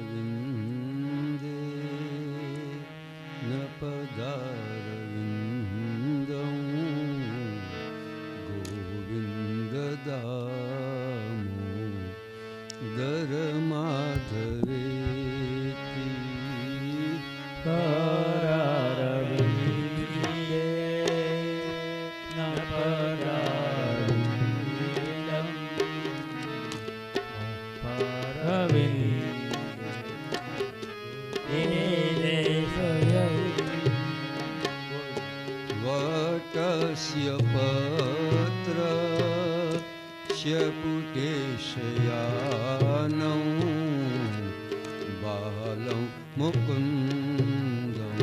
करारविन्दे न पदारविन्दं गोविन्ददामोदर माधवेति करारविन्दे न पदारविन्दं वटस्य पत्रस्य पुटेशयानं बालं मुकुन्दं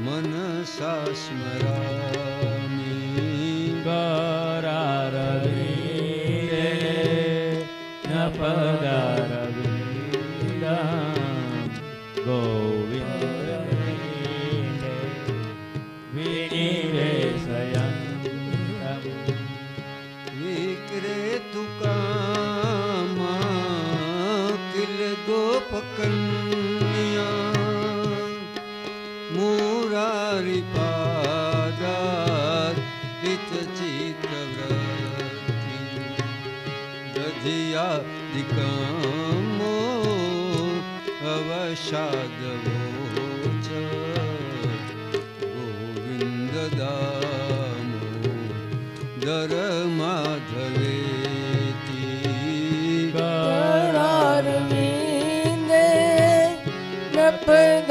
मनसा स्मरामि करारविन्दे न पदारविन्दं गोविन्दे विनिवेशयन्तं विक्रेतुकामा किल गोपकन्या मुरारिपादात् हितचित्तवृत्ति दधियादिकामो अवसादवोच गोविन्ददामोदर माधवेति करारविन्दे न पदारविन्दं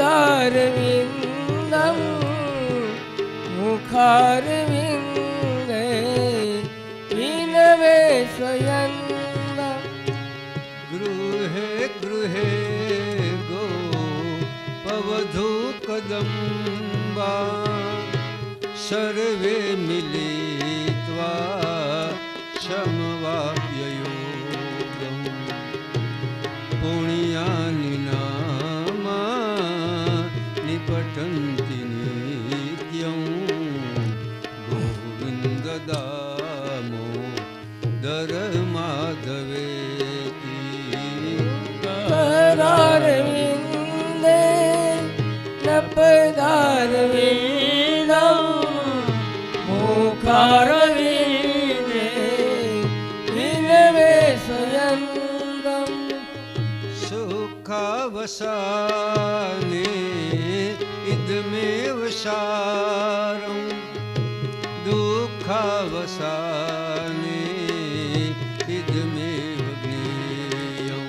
मुखारविन्दे विनिवेशयन्तं गृहे गृहे गोपवधू कदम्बा सर्वे मिलित्वा समवाप्ययोगम् पुण्यानि नामानि पठन्ति नित्यं गोविन्ददामोदर माधवेति करारविन्दे न पदारविन्दं मुखारविन्दे विनिवेशयन्तं सुखावसाने इदमेव सारं दुःखावसाने इदमेव ज्ञेयं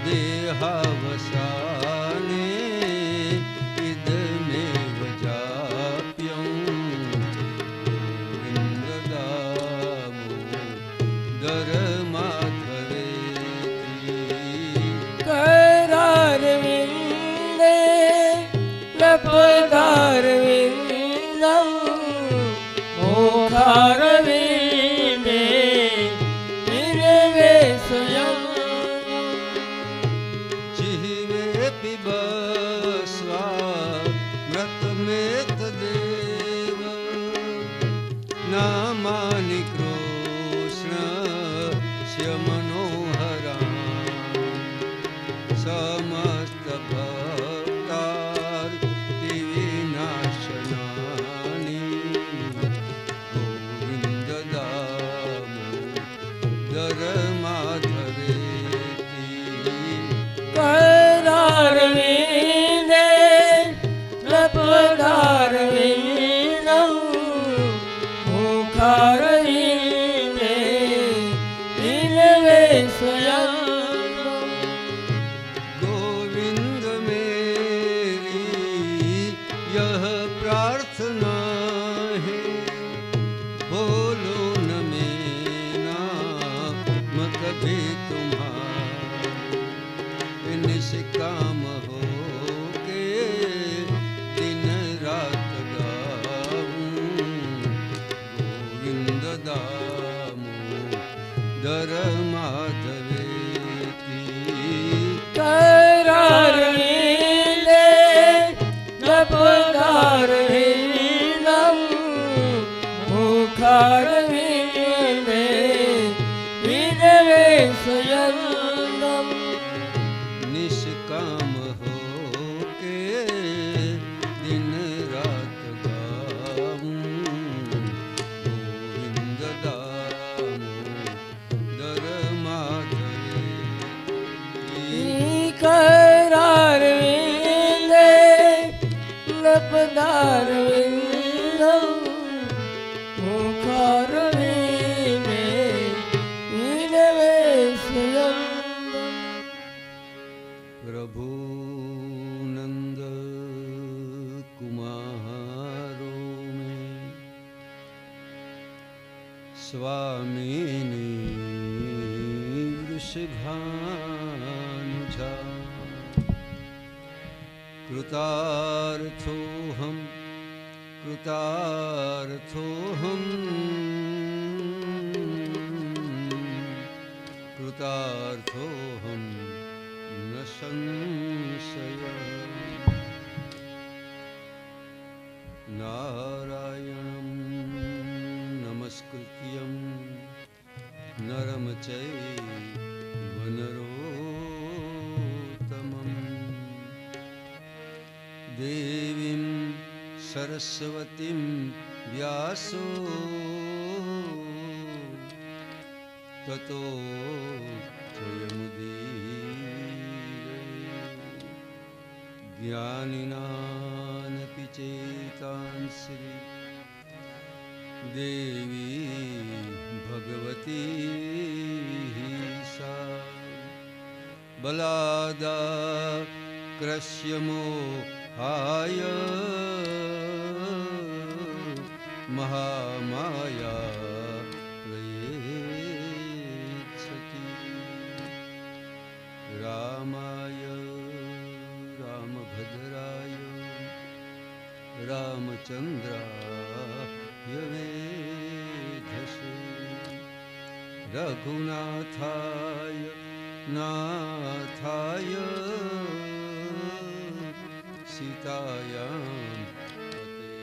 देहावसाने इदमेव जाप्यं गोविन्ददामोदर माधवेति करारविन्दे न पदारविन्दं मुखारविन्दे विनिवेशयन्तं जिह्वे पिबस्वा मृतमेतदेव नामानि कृष्णस्य मनोहराणि समस्तभक्तार्तिविनाशनानि गोविन्ददामोदर माधवेति करारविन्दे न पदारविन्दं मुखारविन्दे विनिवेशयन्तं गोविंद मेरी यह प्रार्थना है बोलो न मेरा कभी तुम्हारा निष्काम हो के दिन रात गाऊं गोविंद दामोदर माधवेति करारविन्दे न पदारविन्दं मुखारविन्दे विनिवेशयन्तं पदारविन्दं मुखारविन्दे विनवेशयन्तम् प्रभु नंद कुमारो में स्वामिनी वृषभानुजा कृतार्थोऽहं कृतार्थोऽहं कृतार्थोऽहं न संशयः नारायणं नमस्कृत्यं नरं चैव नरोत्तमं देवीं सरस्वतीं व्यासो ततो ज्ञानिनानपि चेतांसि देवी भगवती सा बलादा कृष्यमोहाय महामाया प्रयेत्सति रामाय रामभद्राय रामचन्द्राय वेधसे रघुनाथाय नाथाय सीतायां पते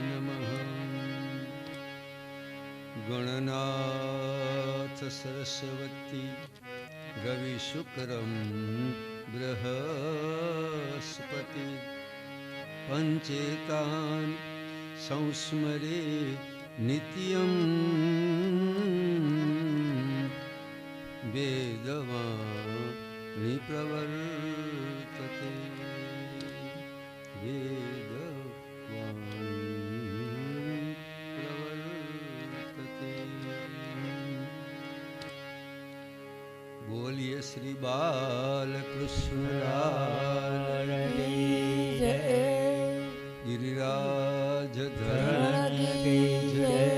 नमः गणनाथ सरस्वती रविशुक्रं बृहस्पति पंचेतान् संस्मरे नित्यं वेदवाणी प्रवर्तते वेदवाणी प्रवर्तते। बोलिए श्री बालकृष्ण लाल की जय गिरिराज धरण की जय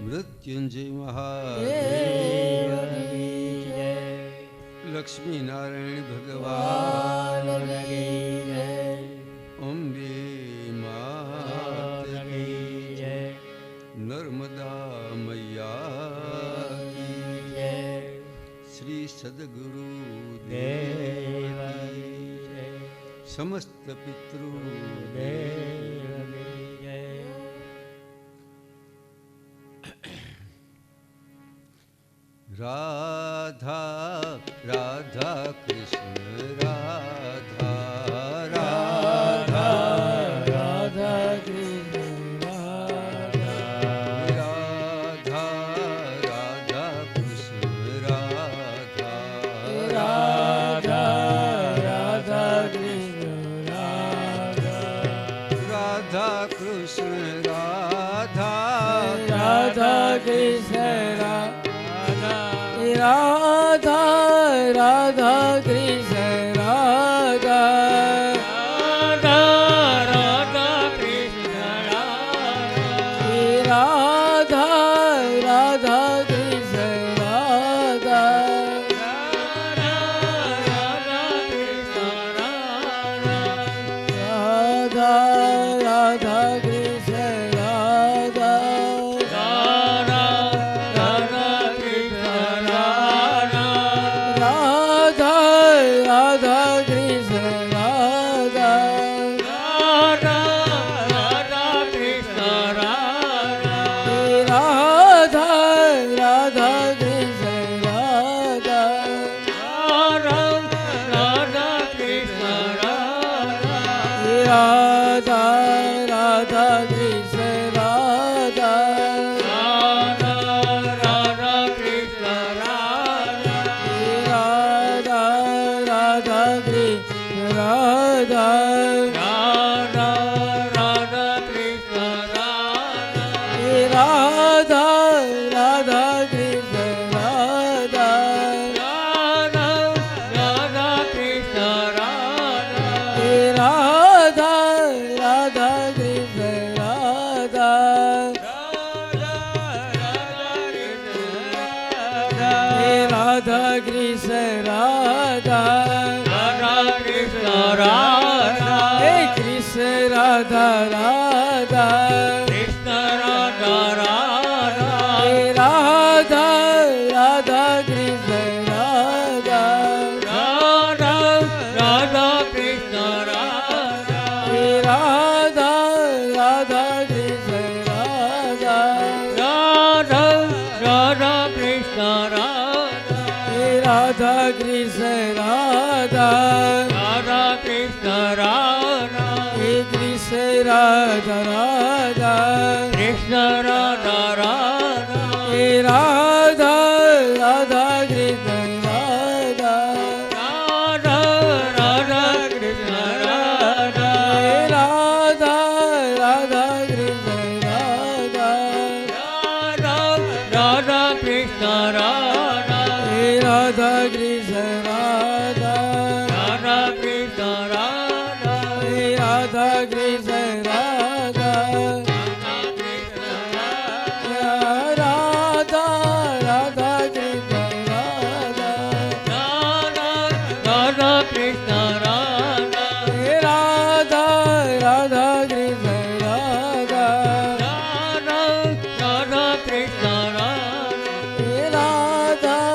मृत्युंजय महादेव की जय लक्ष्मी नारायण भगवान की जय अम्बे माता की जय नर्मदा मैया की जय श्री सद्गुरु देव की जय समस्त पितृ देव जय राधा राधा कृष्ण राधा राधा राधा कृष्ण राधा राधा राधा कृष्ण राधा राधा राधा कृष्ण राधा राधा कृष्ण राधा राधा कृष्ण राधा राधा कृष्ण राधा राधा राधा कृष्ण राधा राधा कृष्ण राधा राधा कृष्ण राधा राधा कृष्ण राधा राधा कृष्ण राधा राधा राधा कृष्ण राधा राधा રાધા કૃષ્ણ રાધા રાધા કૃષ્ણ રાધા હે કૃષ્ણ રાધા રાધા કૃષ્ણ રાધા રાધા હે રાધા રાધા કૃષ્ણ રાધા રાધા રાધા કૃષ્ણ રાધા હે રાધા રાધા કૃષ્ણ રાધા રાધા કૃષ્ણ રાધા હે રાધા કૃષ્ણ રાધા રાધા કૃષ્ણ રાધા હે કૃષ્ણ રાધા રાધા કૃષ્ણ રાધા રાધા હે રાધા રાધા કૃષ્ણ રાધા રાધા રાધા કૃષ્ણ રાધા હે રાધા રાધા કૃષ્ણ રાધા રાધા કૃષ્ણ રાધા હે રાધા કૃષ્ણ રાધા રાધા કૃષ્ણ રાધા હે રાધા કૃષ્ણ રાધા રાધા રાધા કૃષ્ણ રાધા રાધા કૃષ્ણ રાધા હે રાધા રાધા કૃષ્ણ રાધા રાધા કૃષ્ણ રાધા હે રાધા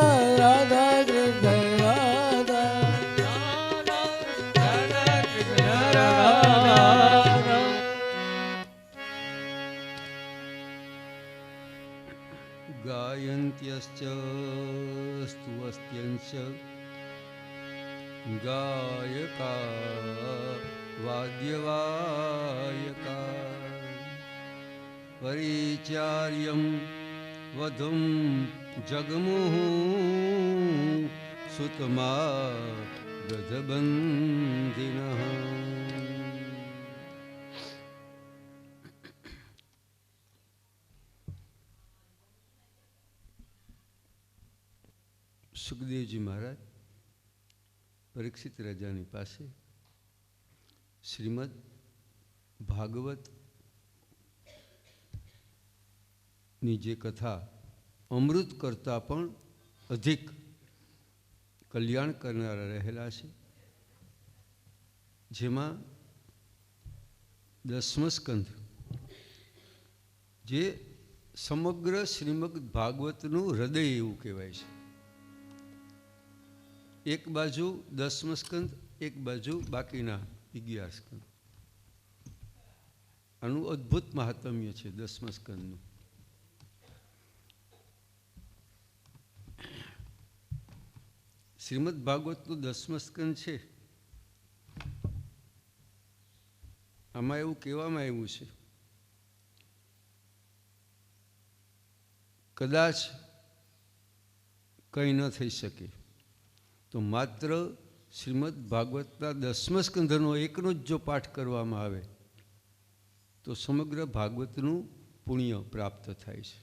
રાધા કૃષ્ણ રાધા ગાયન્ત્યશ્ચ સ્તુવસ્ત્યંશ્ચ ગાયકા વાદ્યવાયકા પરિચાર્યં વધું જગમુઃ સુતમા ગધબંધિનઃ. સુખદેવજી મહારાજ પરીક્ષિત રાજાની પાસે શ્રીમદ ભાગવત ની જે કથા અમૃત કરતાં પણ અધિક કલ્યાણ કરનારા રહેલા છે, જેમાં 10મો સ્કંધ જે સમગ્ર શ્રીમદ ભાગવતનું હૃદય એવું કહેવાય છે. એક બાજુ 10મો સ્કંદ, એક બાજુ બાકીના 11 સ્કંદ. આનું અદ્ભુત મહાત્મ્ય છે 10મા સ્કંદનું. શ્રીમદ ભાગવતનું 10મો સ્કંદ છે, આમાં એવું કહેવામાં આવ્યું છે, કદાચ કંઈ ન થઈ શકે તો માત્ર શ્રીમદ ભાગવતના 10મા સ્કંધનો એકનો જ જો પાઠ કરવામાં આવે તો સમગ્ર ભાગવતનું પુણ્ય પ્રાપ્ત થાય છે.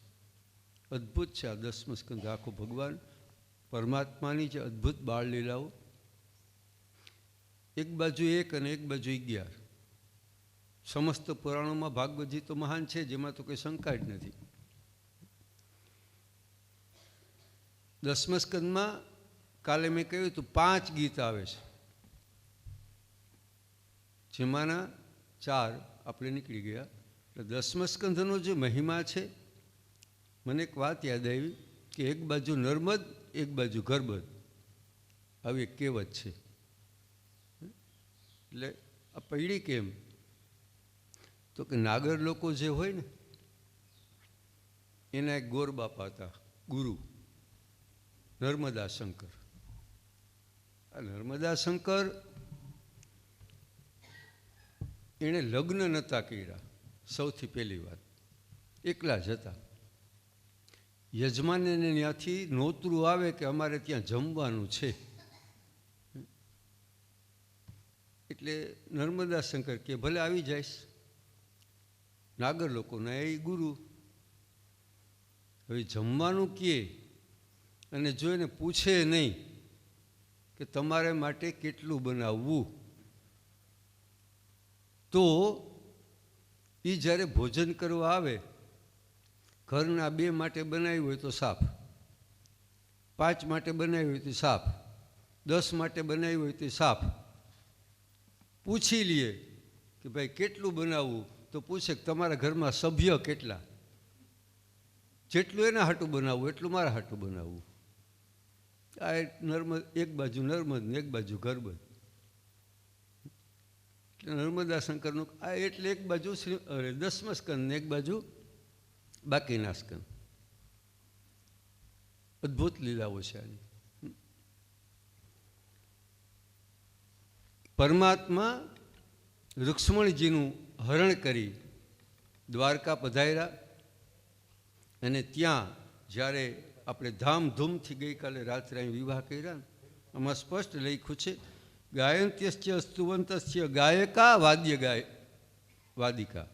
અદ્ભુત છે આ 10મો સ્કંધ. આખો ભગવાન પરમાત્માની જે અદ્ભુત બાળલીલાઓ, એક બાજુ 1 અને એક બાજુ 11. સમસ્ત પુરાણોમાં ભાગવતજી તો મહાન છે, જેમાં તો કંઈ શંકા જ નથી. 10મા સ્કંદમાં કાલે મેં કહ્યું હતું 5 ગીત આવે છે, જેમાંના 4 આપણે નીકળી ગયા. એટલે 10મા સ્કંધનો જે મહિમા છે, મને એક વાત યાદ આવી કે એક બાજુ નર્મદ, એક બાજુ ગર્ભદ, આવી એક કહેવત છે. એટલે આ પૈડી કેમ? તો કે નાગર લોકો જે હોય ને, એના એક ગોર બાપા હતા, ગુરુ નર્મદા શંકર. આ નર્મદા શંકર એણે લગ્ન નહોતા કર્યા. સૌથી પહેલી વાત, એકલા જ હતા. યજમાનને ત્યાંથી નોતરું આવે કે અમારે ત્યાં જમવાનું છે, એટલે નર્મદા શંકર કે ભલે આવી જઈશ. નાગર લોકોના એ ગુરુ. હવે જમવાનું કહે અને જો એને પૂછે નહીં કે તમારે માટે કેટલું બનાવવું, તો એ જ્યારે ભોજન કરવા આવે, ઘરના 2 માટે બનાવ્યું હોય તો સાફ, 5 માટે બનાવી હોય તો સાફ, 10 માટે બનાવી હોય તો સાફ. પૂછી લઈએ કે ભાઈ કેટલું બનાવવું, તો પૂછે કે તમારા ઘરમાં સભ્ય કેટલા, જેટલું એના હાટું બનાવવું એટલું મારા હાટું બનાવવું. આ એક બાજુ નર્મદ ને એક બાજુ ગરબદ. એટલે નર્મદા શંકરનું આ એટલે એક બાજુ 10મા સ્કંદ ને એક બાજુ બાકીના સ્કંદ. અદ્ભુત લીલાઓ છે આની. પરમાત્મા રૂક્ષ્મણીજીનું હરણ કરી દ્વારકા પધાર્યા અને ત્યાં જ્યારે આપણે ધામધૂમથી ગઈકાલે રાત્રે અહીં વિવાહ કર્યા ને, આમાં સ્પષ્ટ લખ્યું છે ગાયંત્યસ્ય સ્તુવંતસ્ય ગાયકા વાદિકા.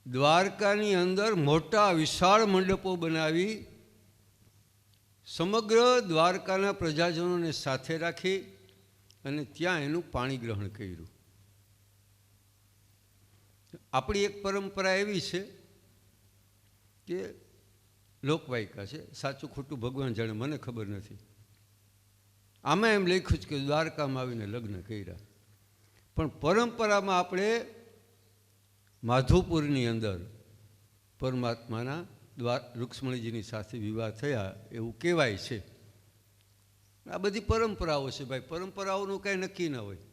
દ્વારકાની અંદર મોટા વિશાળ મંડપો બનાવી સમગ્ર દ્વારકાના પ્રજાજનોને સાથે રાખી અને ત્યાં એનું પાણી ગ્રહણ કર્યું. આપણી એક પરંપરા એવી છે કે લોકવાયકા છે, સાચું ખોટું ભગવાન જાણે, મને ખબર નથી. આમાં એમ લખ્યું છે કે દ્વારકામાં આવીને લગ્ન કર્યા, પણ પરંપરામાં આપણે માધુપુરની અંદર પરમાત્માના રૂક્ષ્મણીજીની સાથે વિવાહ થયા એવું કહેવાય છે. આ બધી પરંપરાઓ છે ભાઈ. પરંપરાઓનું કાંઈ નક્કી ન હોય,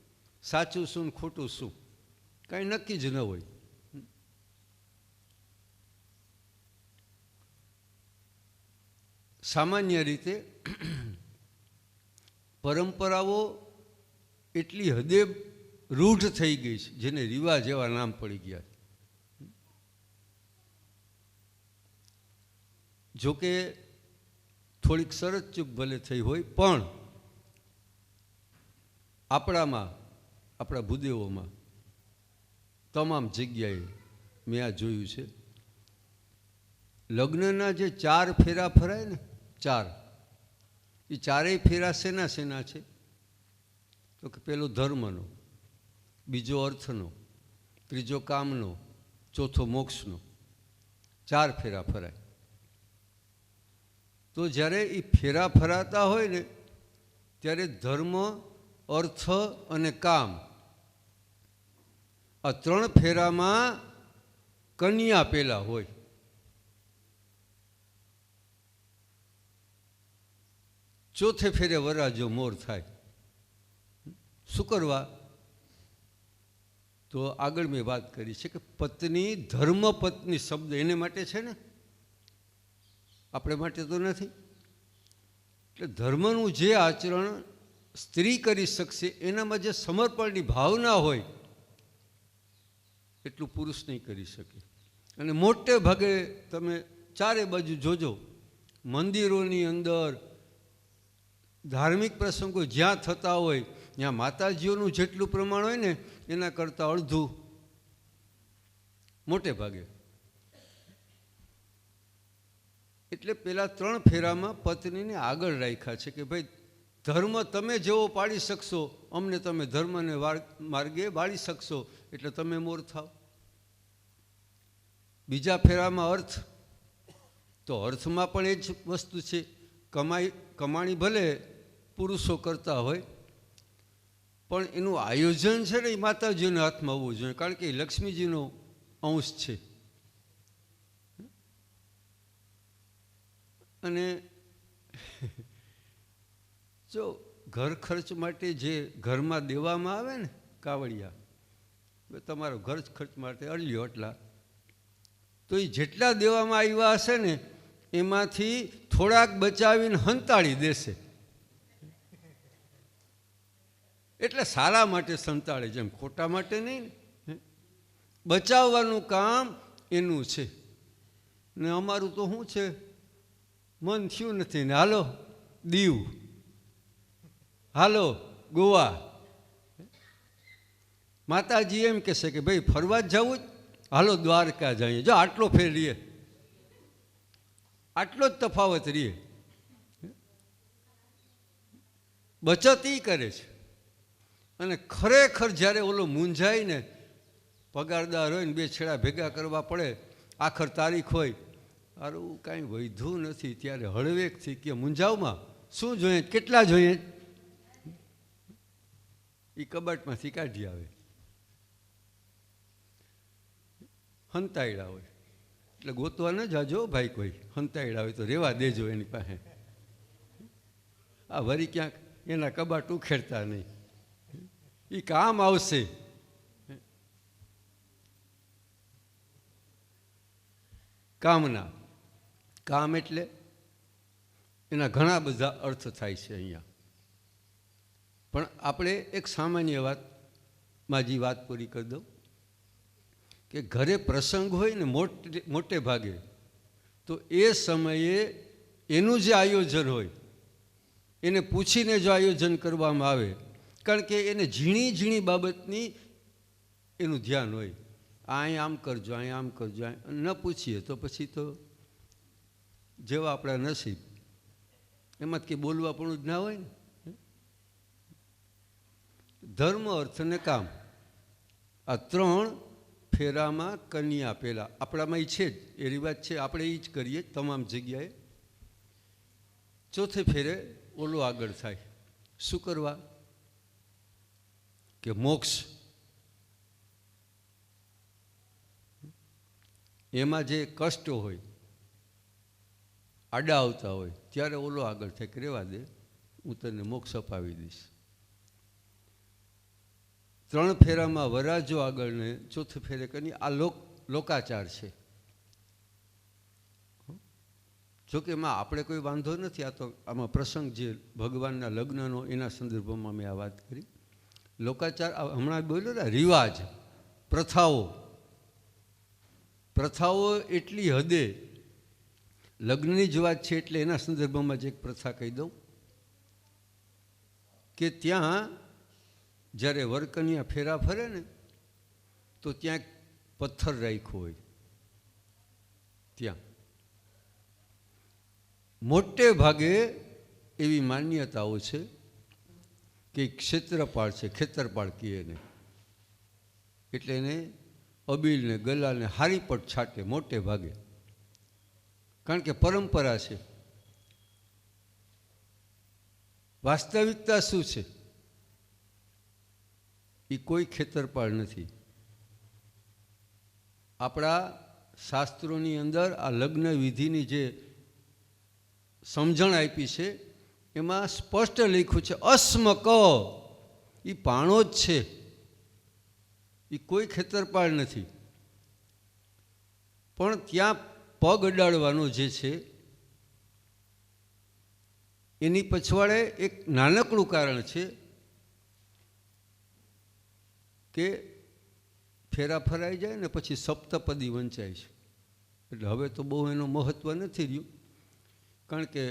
સાચું શું ખોટું શું કાંઈ નક્કી જ ન હોય. સામાન્ય રીતે પરંપરાઓ એટલી હદે રૂઢ થઈ ગઈ છે જેને રિવાજ એવા નામ પડી ગયા. જોકે થોડીક સરસ ચૂક ભલે થઈ હોય, પણ આપણા ભૂદેવોમાં તમામ જગ્યાએ મેં આ જોયું છે, લગ્નના જે 4 ફેરા ફરાય ને, 4, એ 4 ફેરા શેના છે? તો કે પેલો ધર્મનો, બીજો અર્થનો, ત્રીજો કામનો, ચોથો મોક્ષનો. 4 ફેરા ફરાય. તો જ્યારે એ ફેરા ફરાતા હોય ને ત્યારે ધર્મ, અર્થ અને કામ, આ 3 ફેરામાં કન્યા પેલા હોય. ચોથે ફેરે વરરાજો મોર થાય. શું કરવા? તો આગળ મેં વાત કરી છે કે પત્ની, ધર્મપત્ની શબ્દ એને માટે છે ને, આપણે માટે તો નથી. એટલે ધર્મનું જે આચરણ સ્ત્રી કરી શકશે એનામાં જે સમર્પણની ભાવના હોય એટલું પુરુષ નહીં કરી શકે. અને મોટે ભાગે તમે 4 બાજુ જોજો, મંદિરોની અંદર ધાર્મિક પ્રસંગો જ્યાં થતા હોય ત્યાં માતાજીઓનું જેટલું પ્રમાણ હોય ને એના કરતાં અડધું મોટે ભાગે. એટલે પેલા 3 ફેરામાં પત્નીને આગળ રાખ્યા છે કે ભાઈ ધર્મ તમે જેવો પાડી શકશો, અમને તમે ધર્મને માર્ગે વાળી શકશો એટલે તમે મોર થાવ. બીજા ફેરામાં અર્થ, તો અર્થમાં પણ એ જ વસ્તુ છે. કમાણી ભલે પુરુષો કરતા હોય, પણ એનું આયોજન છે ને એ માતાજીના હાથમાં હોવું જોઈએ, કારણ કે એ લક્ષ્મીજીનો અંશ છે. અને જો ઘર ખર્ચ માટે જે ઘરમાં દેવામાં આવે ને કાવડિયા, તમારો ઘર ખર્ચ માટે અડલ્યો એટલા, તો એ જેટલા દેવામાં આવ્યા હશે ને એમાંથી થોડાક બચાવીને હંતાળી દેશે. એટલે સારા માટે સંતાડે, જેમ ખોટા માટે નહીં ને. બચાવવાનું કામ એનું છે. ને અમારું તો શું છે, મન થયું નથી ને હાલો દીવ, હાલો ગોવા. માતાજી એમ કહેશે કે ભાઈ ફરવા જ જવું જ, હાલો દ્વારકા જઈએ. જો આટલો ફેર રહીએ, આટલો જ તફાવત રહીએ. બચત એ કરે છે. અને ખરેખર જ્યારે ઓલો મૂંઝાય ને, પગારદાર હોય ને 2 છેડા ભેગા કરવા પડે, આખર તારીખ હોય, આરું કાંઈ વૈધું નથી. ત્યારે હળવેકથી કે મૂંઝાવમાં શું જોઈએ, કેટલા જોઈએ, એ કબાટમાંથી કાઢી આવે. હંતાયડા હોય એટલે ગોતવા ન જાજો ભાઈ, કોઈ હંતાયડા હોય તો રહેવા દેજો એની પાસે. આ વરી ક્યાંક એના કબાટ ઉખેડતા નહીં, એ કામ આવશે. કામના, કામ એટલે એના ઘણા બધા અર્થ થાય છે અહીંયા, પણ આપણે એક સામાન્ય વાતમાં વાત પૂરી કરી દઉં કે ઘરે પ્રસંગ હોય ને મોટે ભાગે તો એ સમયે એનું જે આયોજન હોય એને પૂછીને જો આયોજન કરવામાં આવે, કારણ કે એને ઝીણી ઝીણી બાબતની એનું ધ્યાન હોય. અહીં આમ કરજો, અહીં આમ કરજો, ન પૂછીએ તો પછી તો જેવા આપણા નસીબ, એમાં જ કંઈ બોલવા પણ જ ના હોય ને. ધર્મ, અર્થ ને કામ, આ ત્રણ ફેરામાં કન્યા પહેલાં આપણામાં એ છે જ, એ રિવાજ છે, આપણે એ જ કરીએ તમામ જગ્યાએ. ચોથે ફેરે ઓલો આગળ થાય. શું કરવા? કે મોક્ષ. એમાં જે કષ્ટો હોય, આડા આવતા હોય, ત્યારે ઓલો આગળ થાય કે રહેવા દે, હું તને મોક્ષ અપાવી દઈશ. ત્રણ ફેરામાં વરાજો આગળ ને ચોથે ફેરે કરી. આ લોકાચાર છે. જોકે એમાં આપણે કોઈ વાંધો નથી. આ તો આમાં પ્રસંગ જે ભગવાનના લગ્નનો એના સંદર્ભમાં મેં આ વાત કરી. લોકાચાર હમણાં બોલ્યો ને, રિવાજ, પ્રથાઓ એટલી હદે લગ્નની જ વાત છે એટલે એના સંદર્ભમાં જ એક પ્રથા કહી દઉં કે ત્યાં જ્યારે વરકન્યા ફેરા ફરે ને તો ત્યાં પથ્થર રાખ્યો હોય. ત્યાં મોટે ભાગે એવી માન્યતાઓ છે કે ક્ષેત્રપાળ છે, ખેતરપાળ કહીએ એને, એટલે એને અબીલને ગલાને હારી પટ છાંટે મોટે ભાગે, કારણ કે પરંપરા છે. વાસ્તવિકતા શું છે? એ કોઈ ખેતરપાળ નથી. આપણા શાસ્ત્રોની અંદર આ લગ્ન વિધિની જે સમજણ આપી છે એમાં સ્પષ્ટ લખ્યું છે અસ્મક, એ પાણો જ છે, એ કોઈ ખેતરપાળ નથી. પણ ત્યાં પગ અડાડવાનો જે છે એની પછવાડે એક નાનકડું કારણ છે કે ફેરા ફરાઈ જાય ને પછી સપ્તપદી વંચાય છે. એટલે હવે તો બહુ એનું મહત્ત્વ નથી રહ્યું, કારણ કે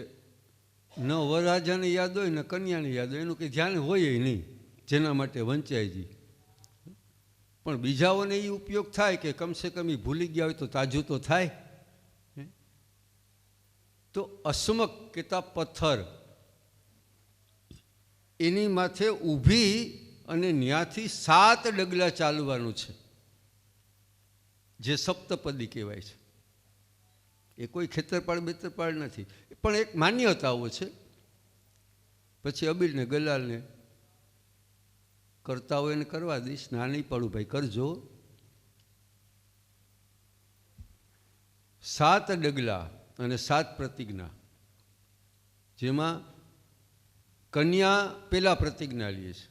ન વરરાજાને યાદ હોય ને કન્યાને યાદ હોય, એનું કંઈ ધ્યાન હોય નહીં જેના માટે વંચાય છે. પણ બીજાઓને એ ઉપયોગ થાય કે કમસે કમ એ ભૂલી ગયા હોય તો તાજું તો થાય. તો અસ્મક કેતા પથ્થર, એની માથે ઊભી અને ન્યાથી 7 ડગલા ચાલવાનું છે, જે સપ્તપદી કહેવાય છે. એ કોઈ ખેતરપાળ બેતરપાળ નથી, પણ એક માન્યતાઓ છે. પછી અબીલને ગલાલને કરતા હોય એને કરવા દઈશ, ના નહીં પડું ભાઈ કરજો. 7 ડગલા અને 7 પ્રતિજ્ઞા, જેમાં કન્યા પહેલાં પ્રતિજ્ઞા લે છે,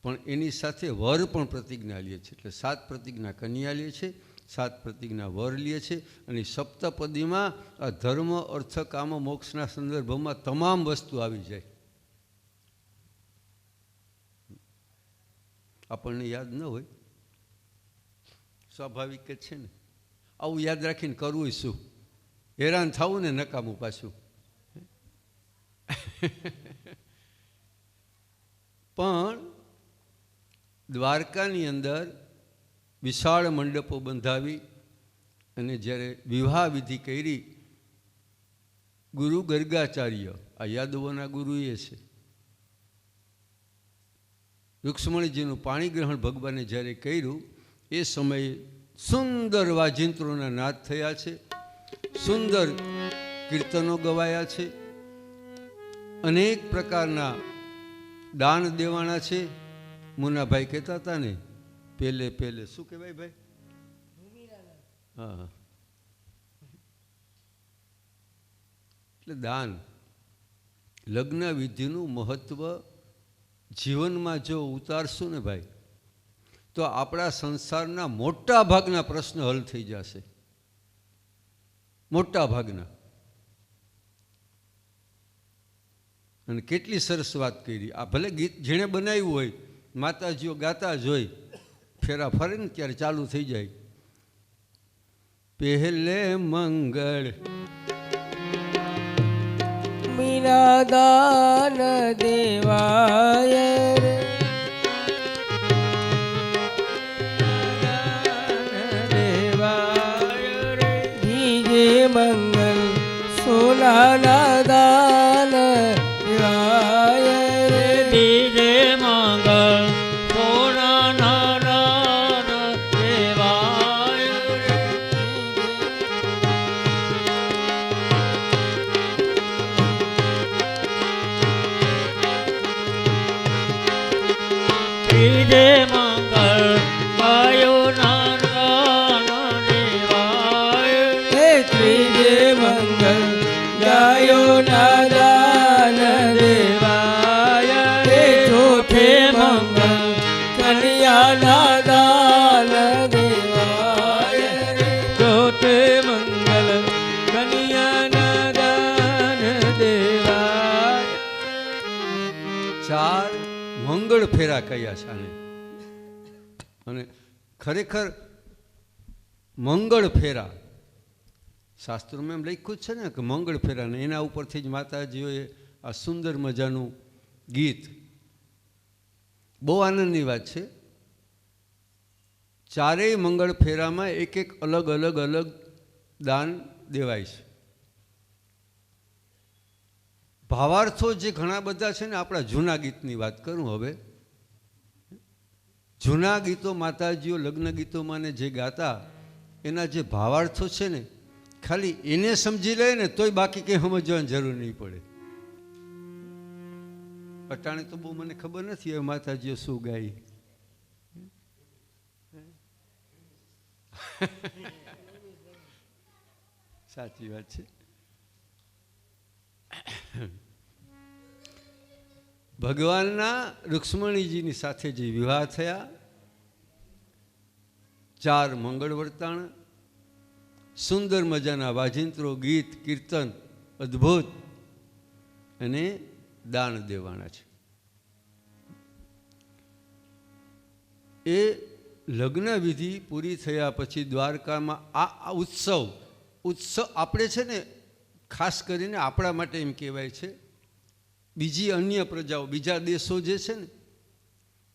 પણ એની સાથે વર પણ પ્રતિજ્ઞા લે છે. એટલે 7 પ્રતિજ્ઞા કન્યા લે છે, 7 પ્રતિજ્ઞા વર લે છે. અને સપ્તપદીમાં આ ધર્મ, અર્થ, કામ, મોક્ષના સંદર્ભમાં તમામ વસ્તુ આવી જાય. આપણને યાદ ન હોય, સ્વાભાવિક જ છે ને. આવું યાદ રાખીને કરવું શું, હેરાન થવું ને નકામું પાછું. પણ દ્વારકાની અંદર વિશાળ મંડપો બંધાવી અને જ્યારે વિવાહ વિધિ કરી, ગુરુ ગર્ગાચાર્ય, આ યાદવોના ગુરુ એ છે, રૂક્ષ્મણીજીનું પાણી ગ્રહણ ભગવાને જ્યારે કર્યું એ સમયે સુંદર વાજિંત્રોના નાદ થયા છે. સુંદર કીર્તનો ગવાયા છે, અનેક પ્રકારના દાન દેવાના છે. મુનાભાઈ કહેતા હતા ને, પહેલે શું કહેવાય ભાઈ? હા, એટલે દાન, લગ્ન વિધિનું મહત્વ જીવનમાં જો ઉતારશું ને ભાઈ, તો આપણા સંસારના મોટા ભાગના પ્રશ્ન હલ થઈ જશે. મોટા ભાગના. અને કેટલી સરસ વાત કરી. આ ભલે ગીત જેણે બનાવ્યું હોય, માતાજીઓ ગાતા જ હોય, ફેરા ફરે ને ત્યારે ચાલુ થઈ જાય. પહેલે મંગળ મીરા દાન દેવાય રે, બીજે મંગલ સોનાના દાન દેવાય રે, બીજે મંગળ સોનાના દાન દેવાય રે. ત્રીજે મંગળ વાયુના દાન દેવાય રે. હે ત્રીજે મંગલ ગાયોના દાન દેવાય રે, ચોથે મંગલ કન્યાના દાન દેવાય રે, ચોથે મંગલ કન્યાના દાન દેવાય. ચાર મંગળ ફેરા કયા છે આને. અને ખરેખર મંગળ ફેરા શાસ્ત્રોમાં એમ લખ્યું જ છે ને કે મંગળ ફેરા, ને એના ઉપરથી જ માતાજીઓએ આ સુંદર મજાનું ગીત. બહુ આનંદની વાત છે. ચારેય મંગળ ફેરામાં એક એક અલગ અલગ અલગ દાન દેવાય છે. ભાવાર્થો જે ઘણા બધા છે ને, આપણા જૂના ગીતની વાત કરું હવે. જૂના ગીતો માતાજીઓ લગ્ન ગીતોમાં ને જે ગાતા, એના જે ભાવાર્થો છે ને, ખાલી એને સમજી લે ને તોય બાકી કંઈ સમજવાની જરૂર નહીં પડે. અટાણે તો બહુ મને ખબર નથી હવે માતાજીઓ શું ગાય. સાચી વાત છે. ભગવાનના રૂક્ષ્મણીજીની સાથે જે વિવાહ થયા, ચાર મંગળ વર્તાણ, સુંદર મજાના વાજિંત્રો, ગીત, કીર્તન, અદ્ભુત, અને દાન દેવાના છે. એ લગ્ન વિધિ પૂરી થયા પછી દ્વારકામાં આ ઉત્સવ આપણે છે ને, ખાસ કરીને આપણા માટે એમ કહેવાય છે. બીજી અન્ય પ્રજાઓ, બીજા દેશો જે છે ને,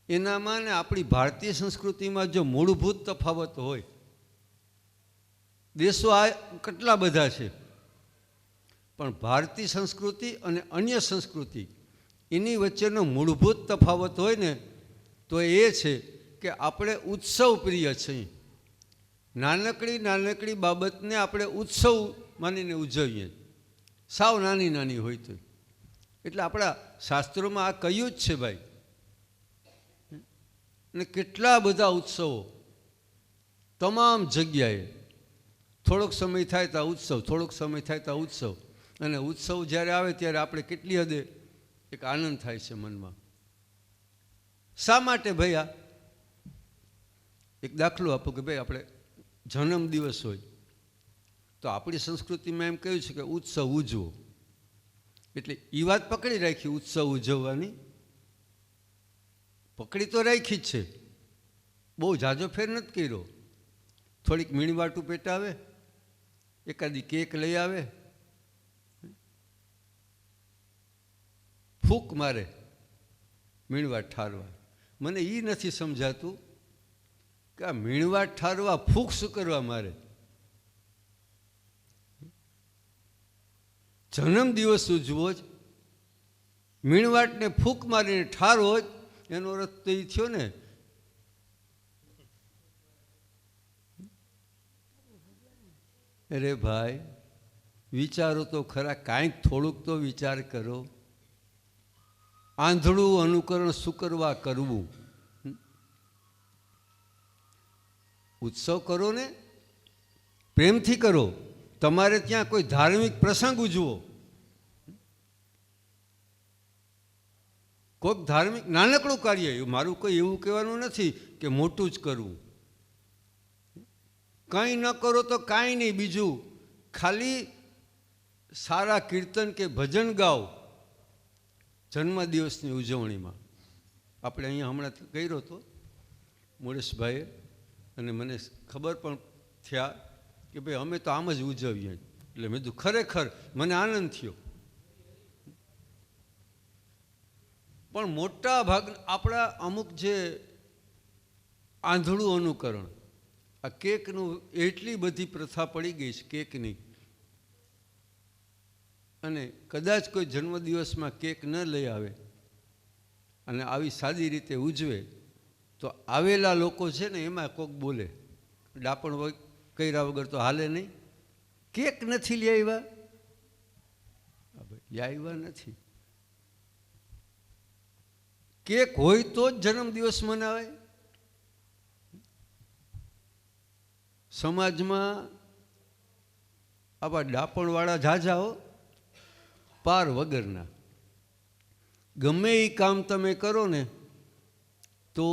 એનામાં ને આપણી ભારતીય સંસ્કૃતિમાં જો મૂળભૂત તફાવત હોય, દેશો આ કેટલા બધા છે, પણ ભારતીય સંસ્કૃતિ અને અન્ય સંસ્કૃતિ એની વચ્ચેનો મૂળભૂત તફાવત હોય ને, તો એ છે કે આપણે ઉત્સવ પ્રિય છીએ. નાનકડી બાબતને આપણે ઉત્સવ માનીને ઉજવીએ, સાવ નાની હોય તો. એટલે આપણા શાસ્ત્રોમાં આ કહ્યું જ છે ભાઈ. અને કેટલા બધા ઉત્સવો તમામ જગ્યાએ, થોડોક સમય થાય તો ઉત્સવ, થોડોક સમય થાય તો ઉત્સવ. અને ઉત્સવ જ્યારે આવે ત્યારે આપણે કેટલી હદે એક આનંદ થાય છે મનમાં. શા માટે ભાઈ? આ એક દાખલો આપો કે ભાઈ આપણે જન્મ દિવસ હોય તો આપણી સંસ્કૃતિમાં એમ કહ્યું છે કે ઉત્સવ ઉજવો. એટલે એ વાત પકડી રાખી, ઉત્સવ ઉજવવાની પકડી તો રાખી જ છે, બહુ ઝાઝો ફેર નથી કર્યો. થોડીક મીણવાટું પેટાવે, એકાદી કેક લઈ આવે, ફૂંક મારે મીણવાટ ઠારવા. મને એ નથી સમજાતું કે આ મીણવાટ ઠારવા ફૂંક શું કરવા મારે? જન્મ દિવસ ઉજવો જ, મીણવાટને ફૂંક મારીને ઠારવો જ, એનો અર્થ તો એ થયો ને. અરે ભાઈ, વિચારો તો ખરા, કાંઈક થોડુંક તો વિચાર કરો. આંધળું અનુકરણ શું કરવા કરવું? ઉત્સવ કરો ને, પ્રેમથી કરો. તમારે ત્યાં કોઈ ધાર્મિક પ્રસંગ ઉજવો, કોઈક ધાર્મિક નાનકડું કાર્ય. મારું કોઈ એવું કહેવાનું નથી કે મોટું જ કરવું. કંઈ ન કરો તો કાંઈ નહીં, બીજું ખાલી સારા કીર્તન કે ભજન ગાઓ જન્મદિવસની ઉજવણીમાં. આપણે અહીંયા હમણાં કર્યો હતો મોરેશભાઈએ, અને મને ખબર પણ થયા કે ભાઈ અમે તો આમ જ ઉજવીએ. એટલે મેં કીધું ખરેખર મને આનંદ થયો. પણ મોટા ભાગ આપણા અમુક જે આંધળું અનુકરણ, આ કેકનું એટલી બધી પ્રથા પડી ગઈ છે કેકની, અને કદાચ કોઈ જન્મદિવસમાં કેક ન લઈ આવે અને આવી સાદી રીતે ઉજવે તો આવેલા લોકો છે ને એમાં કોક બોલે, ડાપણ કર્યા વગર તો હાલે નહીં. કેક નથી લઈ આવ્યા, લઈ આવ્યા નથી. કેક હોય તો જ જન્મદિવસ મનાવાય. સમાજમાં આવા ડાપણવાળા ઝાઝાઓ પાર વગરના. ગમે એ કામ તમે કરો ને તો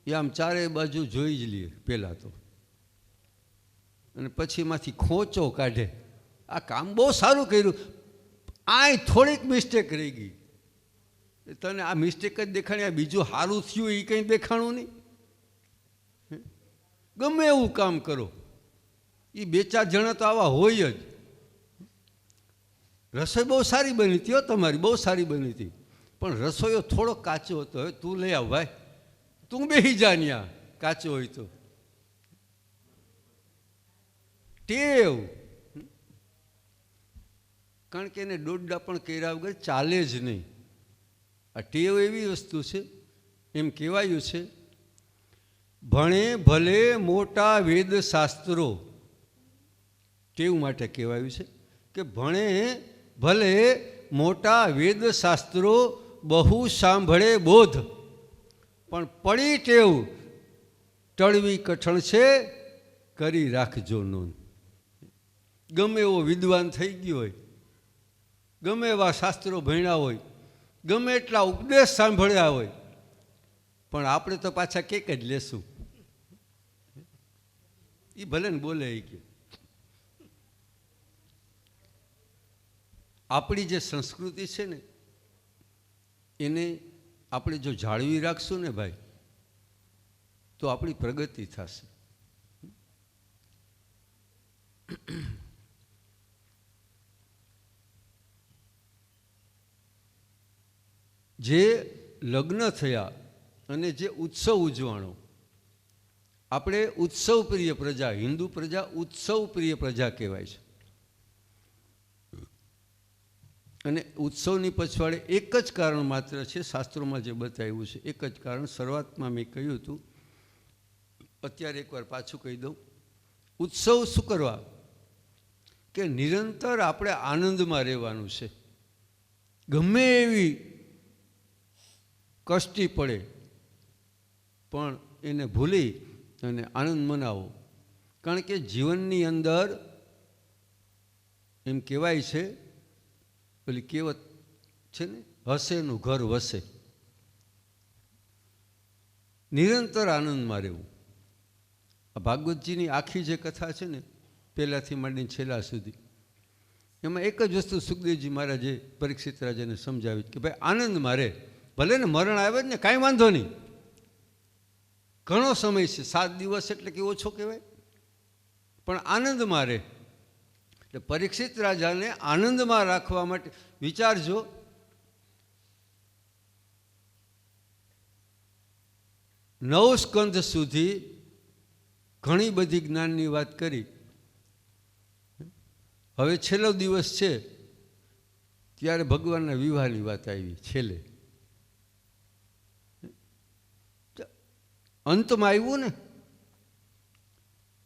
એ આમ ચારે બાજુ જોઈ જ લે પહેલાં તો, અને પછી એમાંથી ખોચો કાઢે. આ કામ બહુ સારું કર્યું, આય થોડીક મિસ્ટેક રહી ગઈ. તને આ મિસ્ટેક જ દેખાણી, આ બીજું સારું થયું એ કંઈ દેખાણું નહીં. ગમે એવું કામ કરો, એ બે ચાર જણા તો આવા હોય જ. રસોઈ બહુ સારી બની હતી હો, તમારી બહુ સારી બની હતી, પણ રસોઈયો થોડો કાચો હતો. હવે તું લઈ આવ ભાઈ, તું બેસી જા ન્યા, કાચો હોય તો. ટેવ, કારણ કે એને દોડડા પણ કર્યા વગર ચાલે જ નહીં. આ ટેવ એવી વસ્તુ છે, એમ કહેવાયું છે, ભણે ભલે મોટા વેદ શાસ્ત્રો. ટેવ માટે કહેવાયું છે કે ભણે ભલે મોટા વેદ શાસ્ત્રો, બહુ સાંભળે બોધ, પણ પડી ટેવ ટળવી કઠણ છે, કરી રાખજો નોંધ. ગમે એવો વિદ્વાન થઈ ગયો હોય, ગમે એવા શાસ્ત્રો ભણ્યા હોય, ગમે એટલા ઉપદેશ સાંભળ્યા હોય, પણ આપણે તો પાછા કેક જ લેશું. એ ભલે ને બોલે એ કે. આપણી જે સંસ્કૃતિ છે ને એને આપણે જો જાળવી રાખશું ને ભાઈ, તો આપણી પ્રગતિ થશે. જે લગ્ન થયા અને જે ઉત્સવ ઉજવાણો, આપણે ઉત્સવ પ્રિય પ્રજા, હિન્દુ પ્રજા ઉત્સવ પ્રિય પ્રજા કહેવાય છે. અને ઉત્સવની પછવાડે એક જ કારણ માત્ર છે, શાસ્ત્રોમાં જે બતાવ્યું છે એક જ કારણ. શરૂઆતમાં મેં કહ્યું હતું, અત્યારે એકવાર પાછું કહી દઉં. ઉત્સવ શું કરવા? કે નિરંતર આપણે આનંદમાં રહેવાનું છે. ગમે એવી કષ્ટી પડે પણ એને ભૂલી અને આનંદ મનાવો. કારણ કે જીવનની અંદર એમ કહેવાય છે, પેલી કહેવત છે ને, હસેનું ઘર વસે. નિરંતર આનંદમાં રહેવું. આ ભાગવતજીની આખી જે કથા છે ને, પહેલાંથી માંડીને છેલ્લા સુધી, એમાં એક જ વસ્તુ સુખદેવજી મહારાજે પરીક્ષિત રાજાને સમજાવી કે ભાઈ આનંદમાં રહે. ભલે ને મરણ આવે જ ને, કાંઈ વાંધો નહીં, ઘણો સમય છે, 7 દિવસ એટલે કે ઓછો કહેવાય, પણ આનંદમાં રહે. એટલે પરીક્ષિત રાજાને આનંદમાં રાખવા માટે વિચારજો, 9 સ્કંધ સુધી ઘણી બધી જ્ઞાનની વાત કરી. હવે છેલ્લો દિવસ છે ત્યારે ભગવાનના વિવાહની વાત આવી છેલ્લે. અંતમાં આવ્યું ને.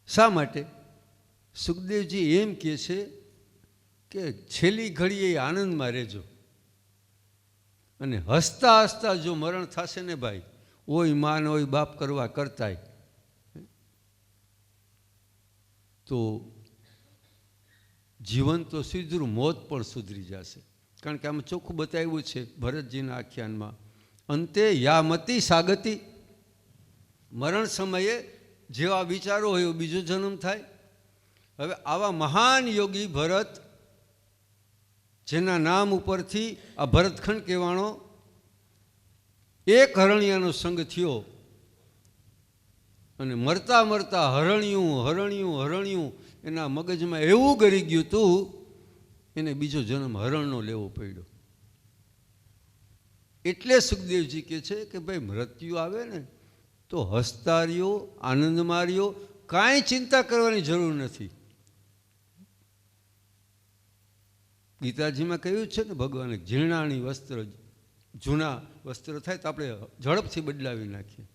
શા માટે? સુખદેવજી એમ કહે છે કે છેલ્લી ઘડીએ આનંદમાં રહેજો, અને હસતા હસતા જો મરણ થશે ને ભાઈ, ઓય માન ઓય બાપ કરવા કરતાય, તો જીવન તો સુધરું, મોત પણ સુધરી જશે. કારણ કે આમાં ચોખ્ખું બતાવ્યું છે ભરતજીના આખ્યાનમાં, અંતે યામતી સાગતી, મરણ સમયે જેવા વિચારો હોય એવો બીજો જન્મ થાય. હવે આવા મહાન યોગી ભરત, જેના નામ ઉપરથી આ ભરતખંડ કહેવાનો, એક હરણિયાનો સંગ થયો અને મરતા મરતા હરણ્યું હરણ્યું હરણ્યું એના મગજમાં એવું ગરી ગયું હતું, એને બીજો જન્મ હરણનો લેવો પડ્યો. એટલે સુખદેવજી કહે છે કે ભાઈ મૃત્યુ આવે ને તો હસતા રહ્યો, આનંદમાં રહ્યો, કાંઈ ચિંતા કરવાની જરૂર નથી. ગીતાજીમાં કહ્યું છે ને ભગવાને, ઝીણાની વસ્ત્ર, જૂના વસ્ત્ર થાય તો આપણે ઝડપથી બદલાવી નાખીએ,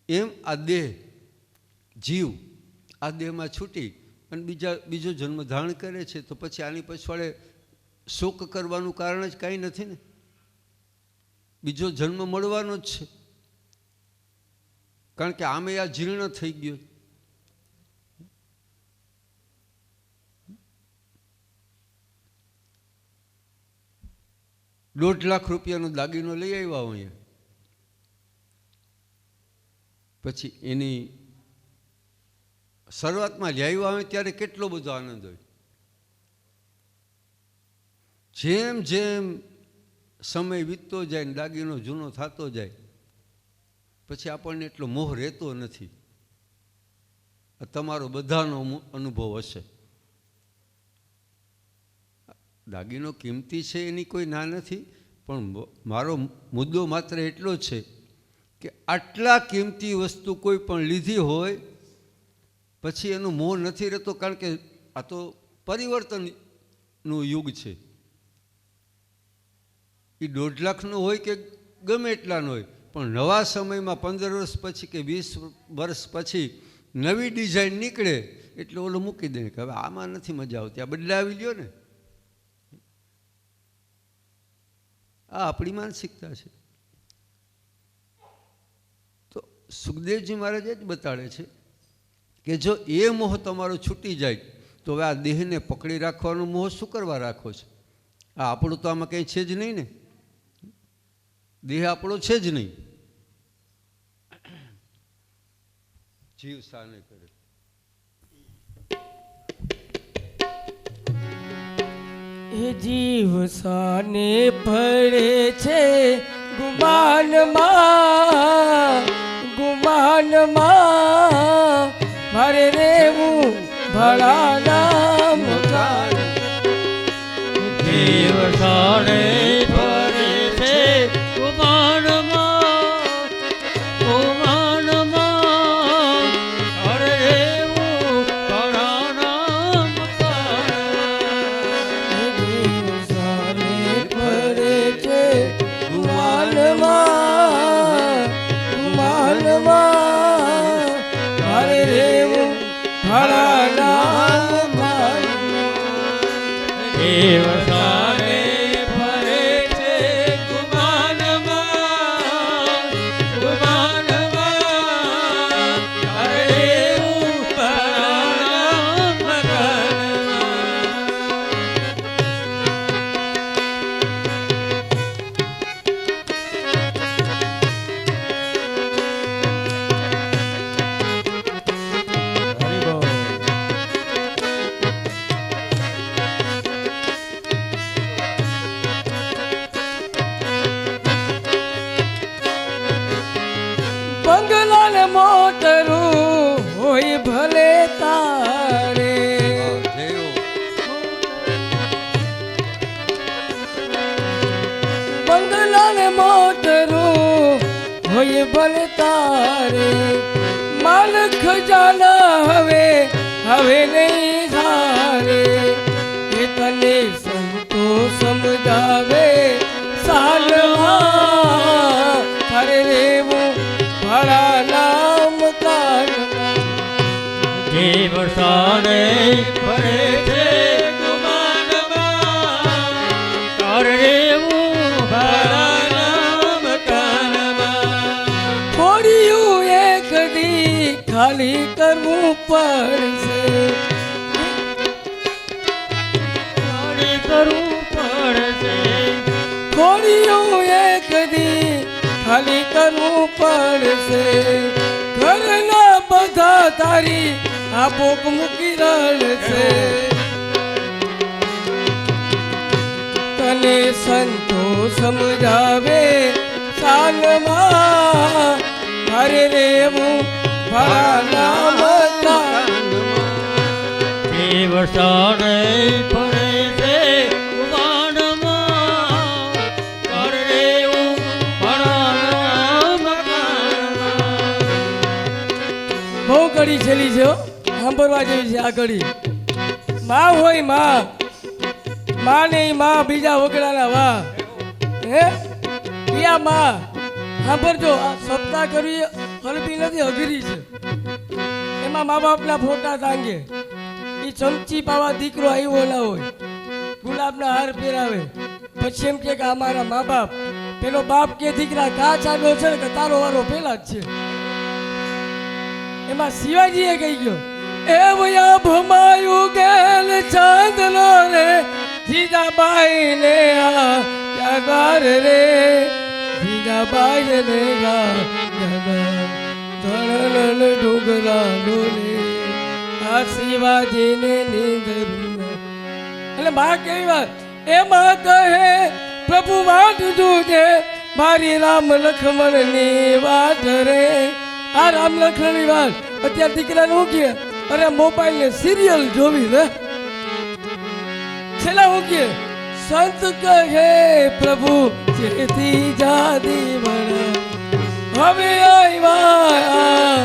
એમ આ દેહ, જીવ આ દેહમાં છૂટી અને બીજો જન્મ ધારણ કરે છે, તો પછી આની પછવાડે શોક કરવાનું કારણ જ કાંઈ નથી ને, બીજો જન્મ મળવાનો જ છે. કારણ કે આમે આ જીર્ણ થઈ ગયો. ₹1,50,000 દાગીનો લઈ આવ્યા હોય, પછી એની શરૂઆતમાં લઈ આવ્યા હોય ત્યારે કેટલો બધો આનંદ હોય. જેમ જેમ સમય વીતતો જાય ને દાગીનો જૂનો થતો જાય, પછી આપણને એટલો મોહ રહેતો નથી. તમારો બધાનો અનુભવ હશે. દાગીનો કિંમતી છે એની કોઈ ના નથી, પણ મારો મુદ્દો માત્ર એટલો જ છે કે આટલા કિંમતી વસ્તુ કોઈ પણ લીધી હોય પછી એનો મોહ નથી રહેતો. કારણ કે આ તો પરિવર્તનનું યુગ છે. એ 1.5 લાખનો હોય કે ગમે એટલાનો હોય, પણ નવા સમયમાં 15 વર્ષ પછી કે 20 વર્ષ પછી નવી ડિઝાઇન નીકળે એટલે ઓલો મૂકી દે કે હવે આમાં નથી મજા આવતી, આ બદલાવી લ્યો ને. આ આપણી માનસિકતા છે. તો સુખદેવજી મહારાજ જ બતાડે છે કે જો એ મોહ તમારો છૂટી જાય તો હવે આ દેહને પકડી રાખવાનો મોહ શું કરવા રાખો છો? આ આપણું તો આમાં કંઈ છે જ નહીં ને, દેહ આપણો છે જ નહીં. જીવ સાને કરે. એ જીવ સાને પડે છે ગુમાનમાં, ગુમાનમાં મારે રેવું ભળાના મકાન. જીવ સાને પડે છે ગુમાનમાં, ગુમાનમાં મારે રેવું ભળાના મકાન. જીવ સાને પડે છે ગુમાનમાં, ગુમાનમાં મારે રેવું ભળાના મકાન. જીવ સાને પડે છે ગુમાનમાં, ગુમાનમાં મારે રેવું ભળાના બંગલાને મોટરું હોય ભલે તારે, બંગલાને મોટરું હોય ભલે તારે, માલ ખજાના હવે હવે નહીં હારે. એ તને સંતો સમજાવે સાલમાં તારે રેવું ભળાના મકાનમાં. જીવ સાને પડે છે ખાલી કરવું પડશે. ખાલી કરવું પડશે. ખોડિયું એક દી ખાલી કરવું પડશે. ઘરના બધા તારી આ ભોગ મૂકી રડશે. તને સંતો સમજાવે સાનમાં મારે રેવું ભલા નામ. વરસાદે પડે છે વાનમાં, કરે એવું ભલા મકાનમાં. બહુ કડી છેલી છે હો. સાંભળવા જેવી છે આ કડી. માં હોય માં, માં નહીં માં બીજા વગડાના વાહ. હે યા માં સાંભળજો, આ સપ્તાહ કરવી હલબી નથી, અઘરી છે. એમાં મા બાપના ફોટા તાંગે, એ ચમચી પાવા દીકરો આવ્યો ના હોય, ગુલાબના હાર પહેરાવે, પછી એમ કે અમારા મા બાપ. પેલો બાપ કે દીકરા કા ચાડો છે કે તારો વારો પેલા જ છે. એમાં શિવાજીએ કહી ગયો એ ભયા ભમાયું ગેલ ચાંદલો રે જીજાબાઈ ને આ યાદાર રે. જીજાબાઈ ને આ ધણલ ડુંગરા ડોલે આ શિવાજીને નીંદરું. એટલે માં કેવી વાત એમાં કહે પ્રભુ વાટ જોજે મારી રામ લક્ષ્મણ ની વાત રે. આ રામ લક્ષ્મણ ની વાત અત્યારે દીકરા નું કે અરે મોબાઈલ ને સિરિયલ જોવી રે. છેલ્લા હું કે સંત કહે પ્રભુ જેથી જાદી બળ હવે આવ્યા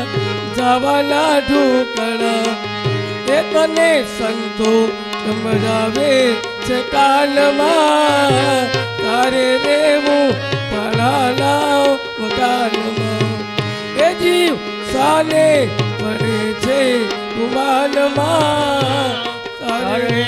જવાના ઢોકળા. એ તને સંતો સમજાવે છે કાનમાં તારે રેવું પડાના મકાનમાં. એ જીવ સાને પડે છે ગુમાનમાં તારે